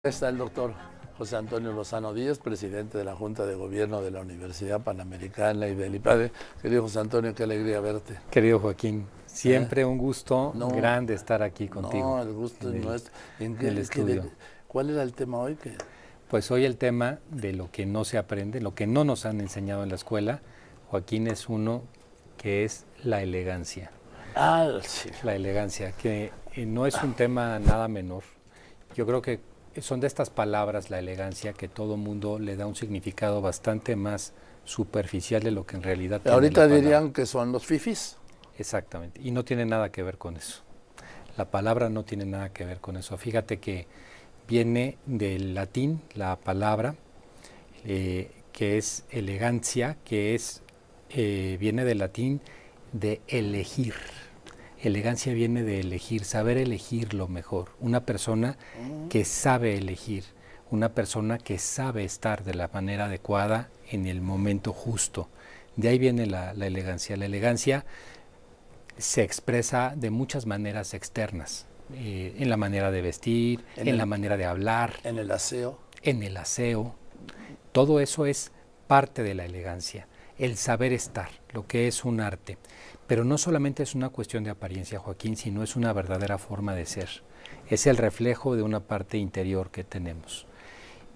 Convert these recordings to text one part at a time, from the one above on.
Está el doctor José Antonio Lozano Díaz, presidente de la Junta de Gobierno de la Universidad Panamericana y del IPADE. Querido José Antonio, qué alegría verte. Querido Joaquín, siempre un gusto grande estar aquí contigo. No, el gusto es nuestro. En el estudio. ¿Cuál era el tema hoy? Pues hoy el tema de lo que no se aprende, lo que no nos han enseñado en la escuela, Joaquín, es uno que es la elegancia. Ah, sí. La elegancia, que no es un tema nada menor. Yo creo que son de estas palabras, la elegancia, que todo mundo le da un significado bastante más superficial de lo que en realidad tiene. Ahorita dirían que son los fifis. Exactamente, y no tiene nada que ver con eso. La palabra no tiene nada que ver con eso. Fíjate que viene del latín la palabra, que es elegancia, que es viene del latín de elegir. Elegancia viene de elegir, saber elegir lo mejor. Una persona que sabe elegir, una persona que sabe estar de la manera adecuada en el momento justo. De ahí viene la elegancia. La elegancia se expresa de muchas maneras externas, en la manera de vestir, en la manera de hablar. En el aseo. En el aseo. Todo eso es parte de la elegancia. El saber estar, lo que es un arte. Pero no solamente es una cuestión de apariencia, Joaquín, sino es una verdadera forma de ser. Es el reflejo de una parte interior que tenemos.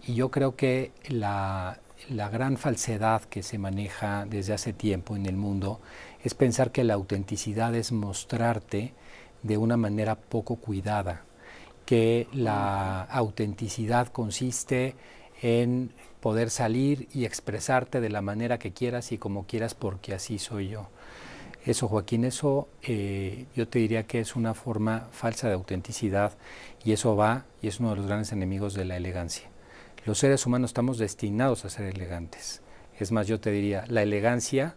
Y yo creo que la gran falsedad que se maneja desde hace tiempo en el mundo es pensar que la autenticidad es mostrarte de una manera poco cuidada, que la autenticidad consiste en poder salir y expresarte de la manera que quieras y como quieras porque así soy yo. Eso, Joaquín, eso yo te diría que es una forma falsa de autenticidad y eso va y es uno de los grandes enemigos de la elegancia. Los seres humanos estamos destinados a ser elegantes. Es más, yo te diría, la elegancia,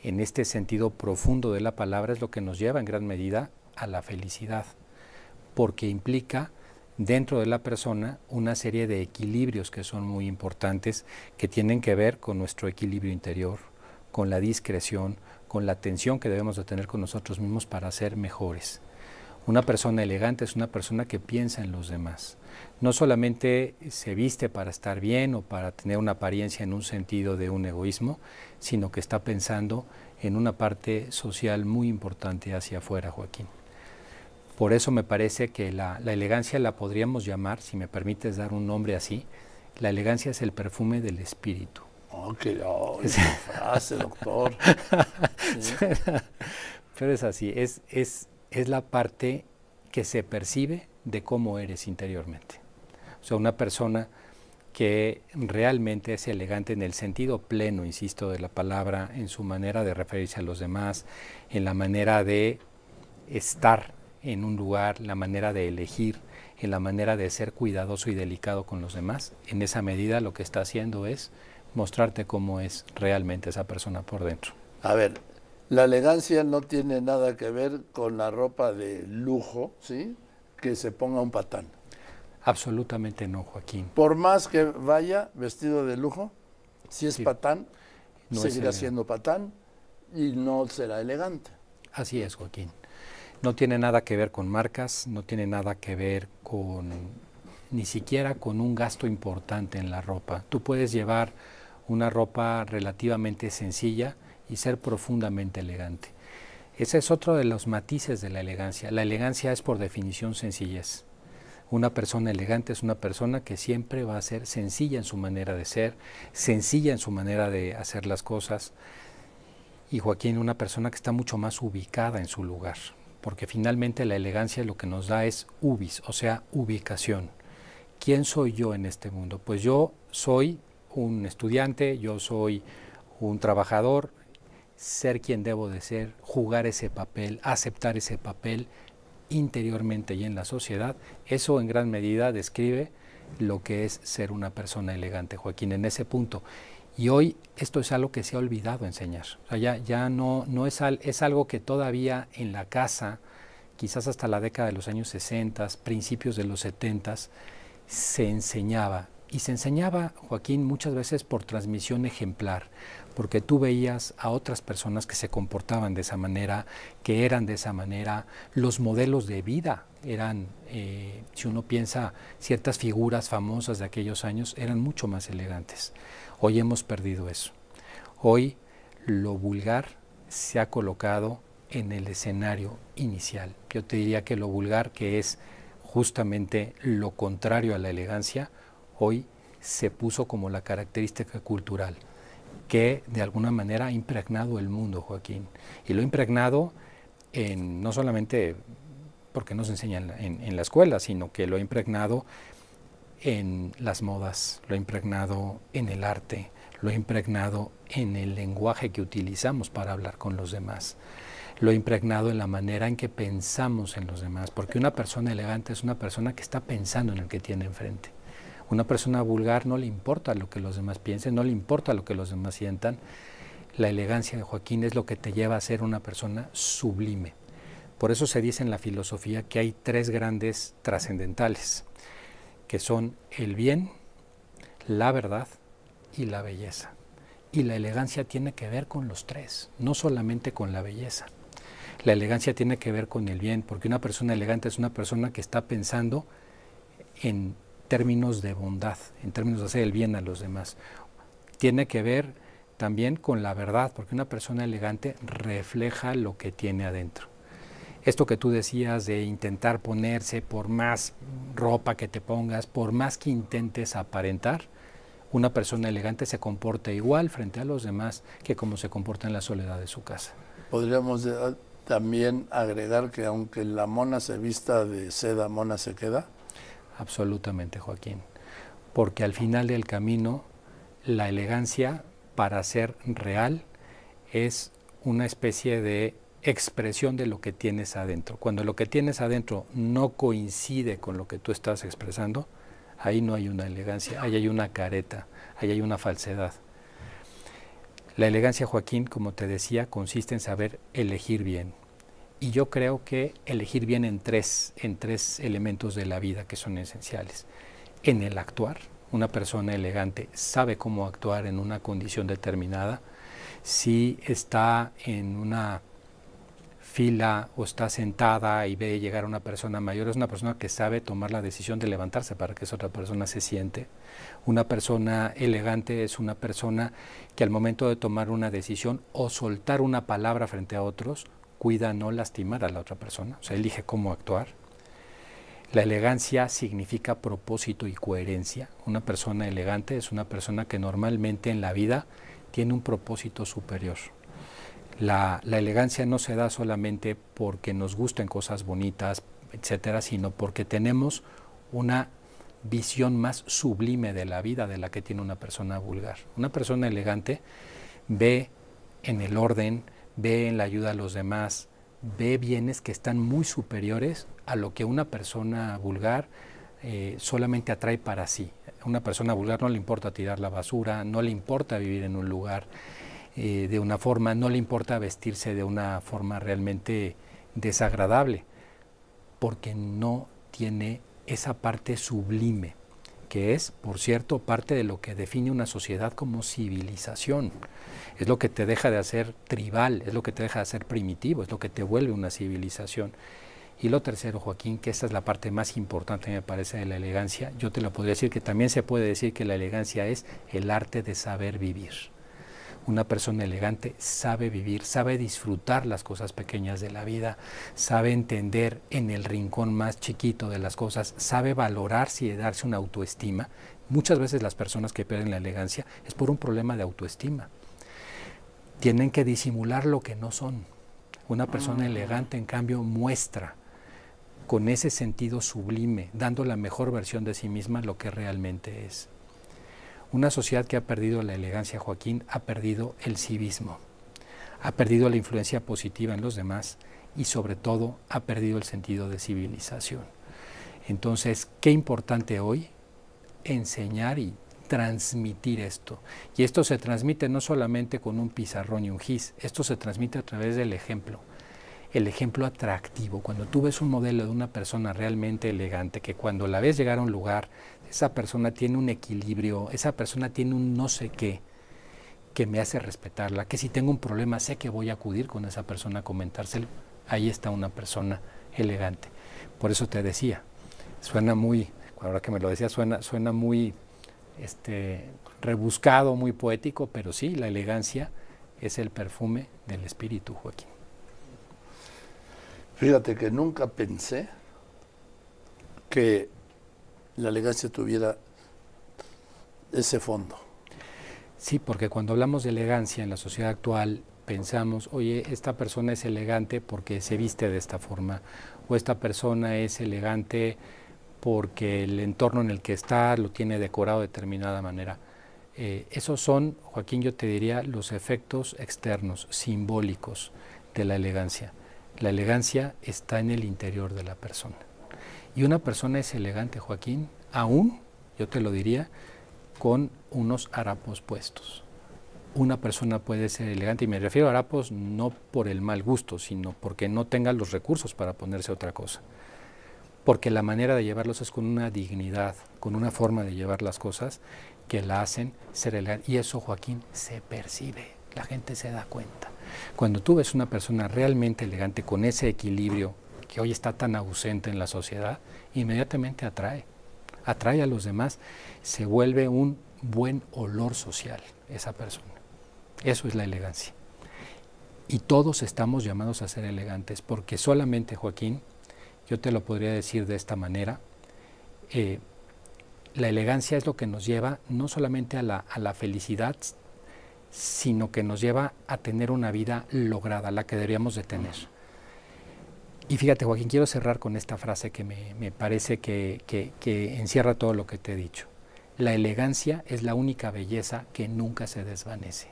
en este sentido profundo de la palabra, es lo que nos lleva en gran medida a la felicidad, porque implica dentro de la persona una serie de equilibrios que son muy importantes, que tienen que ver con nuestro equilibrio interior, con la discreción, con la atención que debemos de tener con nosotros mismos para ser mejores. Una persona elegante es una persona que piensa en los demás. No solamente se viste para estar bien o para tener una apariencia en un sentido de un egoísmo, sino que está pensando en una parte social muy importante hacia afuera, Joaquín. Por eso me parece que la elegancia la podríamos llamar, si me permites dar un nombre así, la elegancia es el perfume del espíritu. Oh, qué frase, doctor. Sí. Pero es así, es la parte que se percibe de cómo eres interiormente. O sea, una persona que realmente es elegante en el sentido pleno, insisto, de la palabra, en su manera de referirse a los demás, en la manera de estar en un lugar, la manera de elegir, en la manera de ser cuidadoso y delicado con los demás. En esa medida lo que está haciendo es mostrarte cómo es realmente esa persona por dentro. A ver, la elegancia no tiene nada que ver con la ropa de lujo, ¿sí? Que se ponga un patán. Absolutamente no, Joaquín. Por más que vaya vestido de lujo, si es patán, no seguirá siendo patán y no será elegante. Así es, Joaquín. No tiene nada que ver con marcas, no tiene nada que ver con, ni siquiera con un gasto importante en la ropa. Tú puedes llevar una ropa relativamente sencilla y ser profundamente elegante. Ese es otro de los matices de la elegancia. La elegancia es por definición sencillez. Una persona elegante es una persona que siempre va a ser sencilla en su manera de ser, sencilla en su manera de hacer las cosas. Y Joaquín, una persona que está mucho más ubicada en su lugar, porque finalmente la elegancia lo que nos da es ubis, o sea, ubicación. ¿Quién soy yo en este mundo? Pues yo soy un estudiante, yo soy un trabajador, ser quien debo de ser, jugar ese papel, aceptar ese papel interiormente y en la sociedad. Eso en gran medida describe lo que es ser una persona elegante, Joaquín, en ese punto. Y hoy esto es algo que se ha olvidado enseñar. O sea, ya no es algo que todavía en la casa, quizás hasta la década de los años 60, principios de los 70, se enseñaba. Y se enseñaba, Joaquín, muchas veces por transmisión ejemplar, porque tú veías a otras personas que se comportaban de esa manera, que eran de esa manera, los modelos de vida eran, si uno piensa, ciertas figuras famosas de aquellos años eran mucho más elegantes. Hoy hemos perdido eso. Hoy lo vulgar se ha colocado en el escenario inicial. Yo te diría que lo vulgar, que es justamente lo contrario a la elegancia, hoy se puso como la característica cultural que de alguna manera ha impregnado el mundo, Joaquín. Y lo ha impregnado no solamente porque nos enseñan en la escuela, sino que lo ha impregnado en las modas, lo ha impregnado en el arte, lo ha impregnado en el lenguaje que utilizamos para hablar con los demás, lo ha impregnado en la manera en que pensamos en los demás, porque una persona elegante es una persona que está pensando en el que tiene enfrente. Una persona vulgar no le importa lo que los demás piensen, no le importa lo que los demás sientan. La elegancia de Joaquín es lo que te lleva a ser una persona sublime. Por eso se dice en la filosofía que hay tres grandes trascendentales, que son el bien, la verdad y la belleza. Y la elegancia tiene que ver con los tres, no solamente con la belleza. La elegancia tiene que ver con el bien, porque una persona elegante es una persona que está pensando en términos de bondad, en términos de hacer el bien a los demás. Tiene que ver también con la verdad, porque una persona elegante refleja lo que tiene adentro. Esto que tú decías de intentar ponerse, por más ropa que te pongas, por más que intentes aparentar, una persona elegante se comporta igual frente a los demás que como se comporta en la soledad de su casa. Podríamos también agregar que aunque la mona se vista de seda, mona se queda. Absolutamente, Joaquín, porque al final del camino la elegancia, para ser real, es una especie de expresión de lo que tienes adentro. Cuando lo que tienes adentro no coincide con lo que tú estás expresando, ahí no hay una elegancia, ahí hay una careta, ahí hay una falsedad. La elegancia, Joaquín, como te decía, consiste en saber elegir bien. Y yo creo que elegir bien en tres elementos de la vida que son esenciales. En el actuar, una persona elegante sabe cómo actuar en una condición determinada. Si está en una fila o está sentada y ve llegar una persona mayor, es una persona que sabe tomar la decisión de levantarse para que esa otra persona se siente. Una persona elegante es una persona que al momento de tomar una decisión o soltar una palabra frente a otros, cuida no lastimar a la otra persona, o sea, elige cómo actuar. La elegancia significa propósito y coherencia. Una persona elegante es una persona que normalmente en la vida tiene un propósito superior. La elegancia no se da solamente porque nos gusten cosas bonitas, etcétera, sino porque tenemos una visión más sublime de la vida de la que tiene una persona vulgar. Una persona elegante ve en el orden, ve en la ayuda a los demás, ve bienes que están muy superiores a lo que una persona vulgar solamente atrae para sí. A una persona vulgar no le importa tirar la basura, no le importa vivir en un lugar de una forma, no le importa vestirse de una forma realmente desagradable, porque no tiene esa parte sublime, que es, por cierto, parte de lo que define una sociedad como civilización. Es lo que te deja de hacer tribal, es lo que te deja de hacer primitivo, es lo que te vuelve una civilización. Y lo tercero, Joaquín, que esta es la parte más importante, me parece, de la elegancia, yo te lo podría decir que también se puede decir que la elegancia es el arte de saber vivir. Una persona elegante sabe vivir, sabe disfrutar las cosas pequeñas de la vida, sabe entender en el rincón más chiquito de las cosas, sabe valorarse y darse una autoestima. Muchas veces las personas que pierden la elegancia es por un problema de autoestima. Tienen que disimular lo que no son. Una persona elegante, en cambio, muestra con ese sentido sublime, dando la mejor versión de sí misma lo que realmente es. Una sociedad que ha perdido la elegancia, Joaquín, ha perdido el civismo, ha perdido la influencia positiva en los demás y sobre todo ha perdido el sentido de civilización. Entonces, qué importante hoy enseñar y transmitir esto. Y esto se transmite no solamente con un pizarrón y un gis, esto se transmite a través del ejemplo. El ejemplo atractivo, cuando tú ves un modelo de una persona realmente elegante, que cuando la ves llegar a un lugar esa persona tiene un equilibrio, esa persona tiene un no sé qué que me hace respetarla, que si tengo un problema sé que voy a acudir con esa persona a comentárselo. Ahí está una persona elegante. Por eso te decía, suena muy, ahora que me lo decía, suena muy rebuscado, muy poético, pero sí, la elegancia es el perfume del espíritu, Joaquín. Fíjate que nunca pensé que la elegancia tuviera ese fondo. Sí, porque cuando hablamos de elegancia en la sociedad actual, pensamos, oye, esta persona es elegante porque se viste de esta forma, o esta persona es elegante porque el entorno en el que está lo tiene decorado de determinada manera. Esos son, Joaquín, yo te diría, los efectos externos, simbólicos de la elegancia. La elegancia está en el interior de la persona. Y una persona es elegante, Joaquín, aún, yo te lo diría, con unos harapos puestos. Una persona puede ser elegante, y me refiero a harapos no por el mal gusto, sino porque no tenga los recursos para ponerse otra cosa. Porque la manera de llevarlos es con una dignidad, con una forma de llevar las cosas que la hacen ser elegante. Y eso, Joaquín, se percibe, la gente se da cuenta. Cuando tú ves una persona realmente elegante, con ese equilibrio que hoy está tan ausente en la sociedad, inmediatamente atrae a los demás, se vuelve un buen olor social esa persona. Eso es la elegancia. Y todos estamos llamados a ser elegantes, porque solamente, Joaquín, yo te lo podría decir de esta manera, la elegancia es lo que nos lleva no solamente a la felicidad, sino que nos lleva a tener una vida lograda, la que deberíamos de tener. Y fíjate, Joaquín, quiero cerrar con esta frase que me parece que encierra todo lo que te he dicho. La elegancia es la única belleza que nunca se desvanece.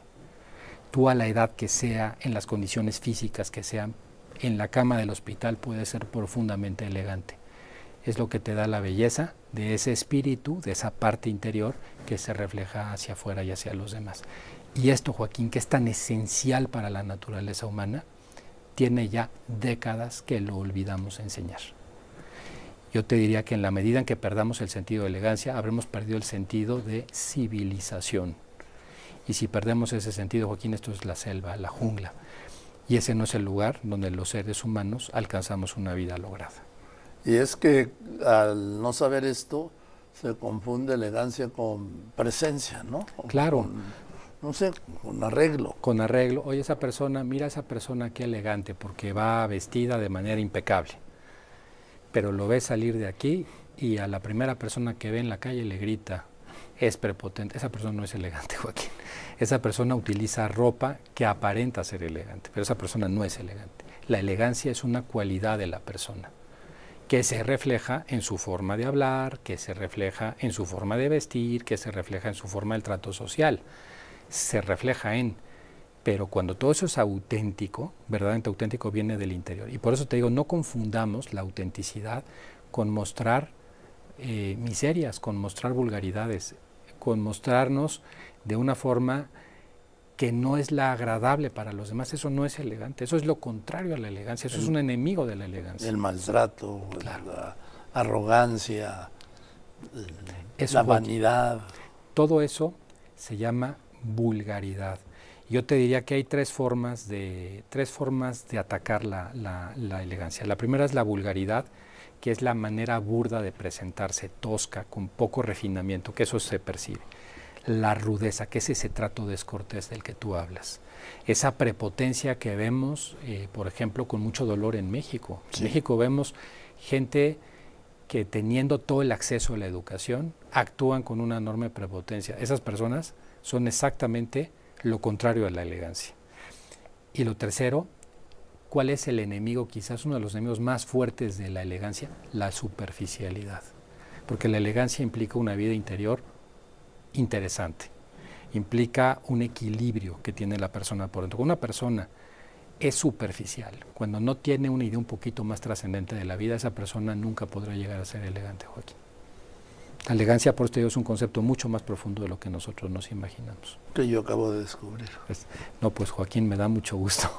Tú, a la edad que sea, en las condiciones físicas que sean, en la cama del hospital puedes ser profundamente elegante. Es lo que te da la belleza de ese espíritu, de esa parte interior que se refleja hacia afuera y hacia los demás. Y esto, Joaquín, que es tan esencial para la naturaleza humana, tiene ya décadas que lo olvidamos enseñar. Yo te diría que en la medida en que perdamos el sentido de elegancia, habremos perdido el sentido de civilización. Y si perdemos ese sentido, Joaquín, esto es la selva, la jungla. Y ese no es el lugar donde los seres humanos alcanzamos una vida lograda. Y es que al no saber esto, se confunde elegancia con presencia, ¿no? Claro. No sé, con arreglo. Con arreglo. Oye, esa persona, mira esa persona qué elegante, porque va vestida de manera impecable. Pero lo ves salir de aquí y a la primera persona que ve en la calle le grita, es prepotente. Esa persona no es elegante, Joaquín. Esa persona utiliza ropa que aparenta ser elegante, pero esa persona no es elegante. La elegancia es una cualidad de la persona, que se refleja en su forma de hablar, que se refleja en su forma de vestir, que se refleja en su forma del trato social. Se refleja pero cuando todo eso es auténtico, verdaderamente auténtico, viene del interior. Y por eso te digo, no confundamos la autenticidad con mostrar miserias, con mostrar vulgaridades, con mostrarnos de una forma que no es la agradable para los demás. Eso no es elegante, eso es lo contrario a la elegancia, eso es un enemigo de la elegancia. El maltrato, claro, la arrogancia, eso, la vanidad. Todo eso se llama vulgaridad. Yo te diría que hay tres formas de atacar la elegancia. La primera es la vulgaridad, que es la manera burda de presentarse, tosca, con poco refinamiento, que eso se percibe. La rudeza, que es ese trato descortés del que tú hablas. Esa prepotencia que vemos, por ejemplo, con mucho dolor en México. Sí. En México vemos gente que, teniendo todo el acceso a la educación, actúan con una enorme prepotencia. Esas personas son exactamente lo contrario a la elegancia. Y lo tercero, ¿cuál es el enemigo? Quizás uno de los enemigos más fuertes de la elegancia, la superficialidad. Porque la elegancia implica una vida interior interesante, implica un equilibrio que tiene la persona por dentro. Una persona es superficial, cuando no tiene una idea un poquito más trascendente de la vida, esa persona nunca podrá llegar a ser elegante, Joaquín. La elegancia, por esto, es un concepto mucho más profundo de lo que nosotros nos imaginamos. Que yo acabo de descubrir. Pues Joaquín, me da mucho gusto.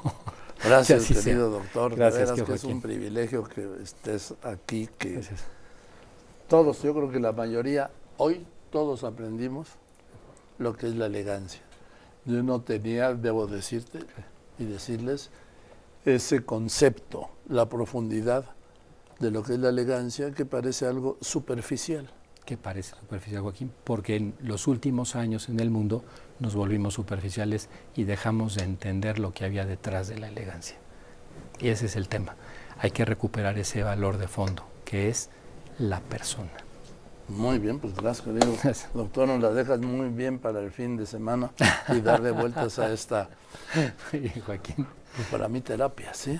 Gracias, querido doctor. Gracias, que es un privilegio que estés aquí, que todos, yo creo que la mayoría Hoy todos aprendimos lo que es la elegancia. Yo no tenía, debo decirte y decirles, ese concepto, la profundidad de lo que es la elegancia, que parece algo superficial. ¿Qué parece superficial, Joaquín? Porque en los últimos años en el mundo nos volvimos superficiales y dejamos de entender lo que había detrás de la elegancia. Y ese es el tema. Hay que recuperar ese valor de fondo, que es la persona. Muy bien, pues gracias, querido doctor, nos la dejas muy bien para el fin de semana y darle vueltas a esta, Joaquín. para mí, terapia, ¿sí?